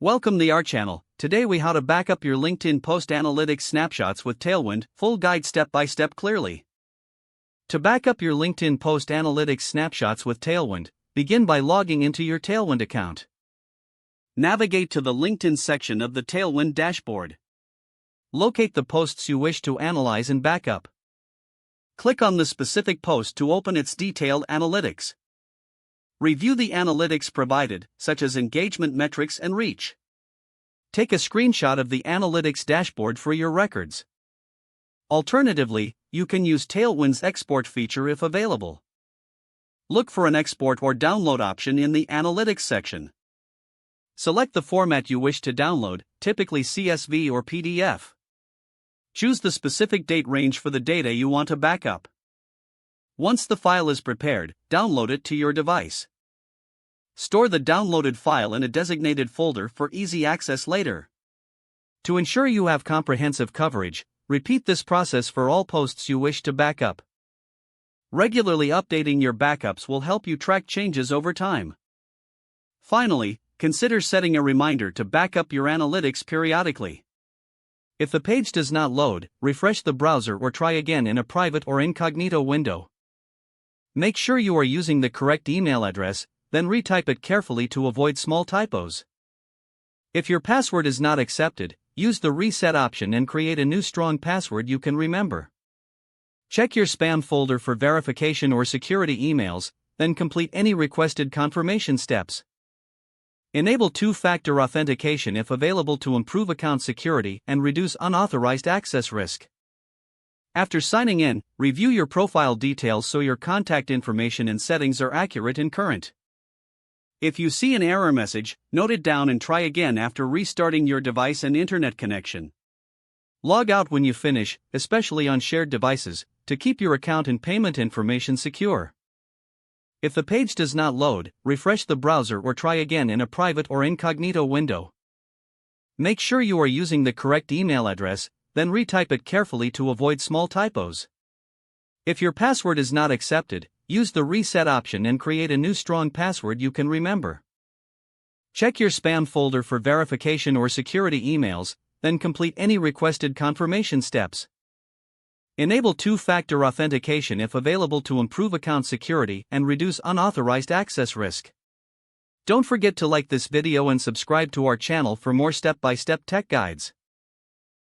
Welcome to our channel. Today we how to back up your LinkedIn post analytics snapshots with Tailwind, full guide step by step clearly. To back up your LinkedIn post analytics snapshots with Tailwind, begin by logging into your Tailwind account. Navigate to the LinkedIn section of the Tailwind dashboard. Locate the posts you wish to analyze and back up. Click on the specific post to open its detailed analytics. Review the analytics provided, such as engagement metrics and reach. Take a screenshot of the analytics dashboard for your records. Alternatively, you can use Tailwind's export feature if available. Look for an export or download option in the analytics section. Select the format you wish to download, typically CSV or PDF. Choose the specific date range for the data you want to back up. Once the file is prepared, download it to your device. Store the downloaded file in a designated folder for easy access later. To ensure you have comprehensive coverage, repeat this process for all posts you wish to back up. Regularly updating your backups will help you track changes over time. Finally, consider setting a reminder to back up your analytics periodically. If the page does not load, refresh the browser or try again in a private or incognito window. Make sure you are using the correct email address, then retype it carefully to avoid small typos. If your password is not accepted, use the reset option and create a new strong password you can remember. Check your spam folder for verification or security emails, then complete any requested confirmation steps. Enable two-factor authentication if available to improve account security and reduce unauthorized access risk. After signing in, review your profile details so your contact information and settings are accurate and current. If you see an error message, note it down and try again after restarting your device and internet connection. Log out when you finish, especially on shared devices, to keep your account and payment information secure. If the page does not load, refresh the browser or try again in a private or incognito window. Make sure you are using the correct email address, then retype it carefully to avoid small typos. If your password is not accepted, use the reset option and create a new strong password you can remember. Check your spam folder for verification or security emails, then complete any requested confirmation steps. Enable two-factor authentication if available to improve account security and reduce unauthorized access risk. Don't forget to like this video and subscribe to our channel for more step-by-step tech guides.